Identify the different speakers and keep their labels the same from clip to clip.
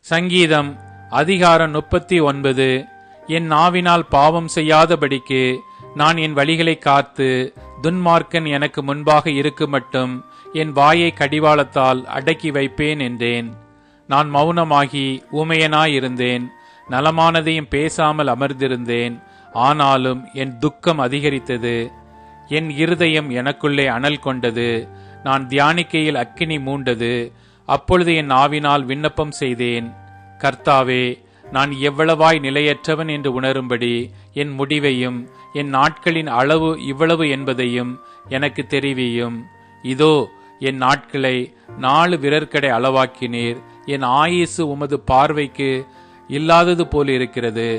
Speaker 1: சங்கீதம் அதிகாரம் 39. என் நாவினால் பாவம் செய்யாதபடிக்கு நான் என் வழிகளை காத்து, துன்மார்க்கன் எனக்கு முன்பாக இருக்குமட்டும் என் வாயை கடிவாளத்தால் அடக்கி வைப்பேன் என்றேன். நான் மௌனமாகி ஊமையனாயிருந்தேன், நலமானதையும் பேசாமல் அமர்ந்திருந்தேன். ஆனாலும் என் துக்கம் அதிகரித்தது, என் இருதயம் எனக்குள்ளே அனல் கொண்டது. நான் தியானிக்கையில் அக்கினி மூண்டது. அப்பொழுது என் நாவினால் விண்ணப்பம் செய்தேன், கர்த்தாவே, நான் எவ்வளவாய் நிலையற்றவன் என்று உணரும்படி என் முடிவையும் என் நாட்களின் அளவு இவ்வளவு என்பதையும் எனக்கு தெரிவியும். இதோ என் நாட்களை 4 விரற்கடை அளவாக்கினீர். என் ஆயுசு உமது பார்வைக்கு இல்லாதது போல் இருக்கிறது.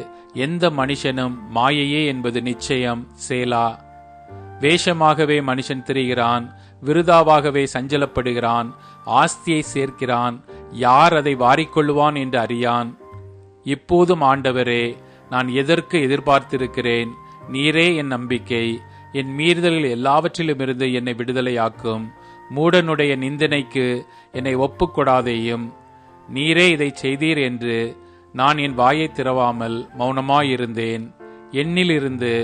Speaker 1: எந்த மனுஷனும் மாயையே என்பது நிச்சயம். சேலா. வேஷமாகவே மனுஷன் திரிகிறான், விருதாவாகவே சஞ்சலப்படுகிறான். ஆஸ்தியை சேர்க்கிறான், யார் அதை வாரிக்கொள்ளுவான் என்று அறியான். இப்போதும் ஆண்டவரே, நான் எதற்கு எதிர்பார்த்திருக்கிறேன்? நீரே என் நம்பிக்கை. என் மீறுதல்கள் எல்லாவற்றிலுமிருந்து என்னை விடுதலையாக்கும். மூடனுடைய நிந்தனைக்கு என்னை ஒப்புக்கொடாதேயும். நீரே இதை செய்தீர் என்று நான் என் வாயை திறவாமல் மௌனமாயிருந்தேன். என்னிலிருந்து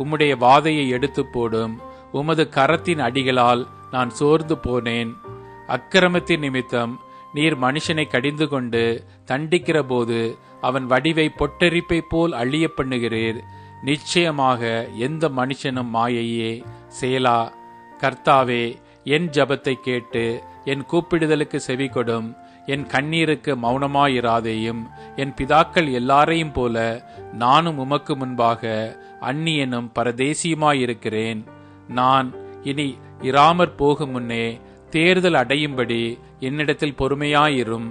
Speaker 1: உம்முடைய வாதையை எடுத்து போடும். உமது கரத்தின் அடிகளால் நான் சோர்ந்து போனேன். அக்கிரமத்தின் நிமித்தம் நீர் மனுஷனை கடிந்து கொண்டு தண்டிக்கிற போது அவன் வடிவை பொட்டரிப்பை போல் அழிய பண்ணுகிறீர். நிச்சயமாக எந்த மனுஷனும் மாயையே. சேலா. கர்த்தாவே, என் ஜபத்தை கேட்டு என் கூப்பிடுதலுக்கு செவி கொடும். என் கண்ணீருக்கு மௌனமாயிராதேயும். என் பிதாக்கள் எல்லாரையும் போல நானும் உமக்கு முன்பாக அந்நியனும் பரதேசியுமாயிருக்கிறேன். நான் இனி இராமற் போகும் முன்னே தேர்தல் அடையும்படி என்னிடத்தில் பொறுமையாயிரும்.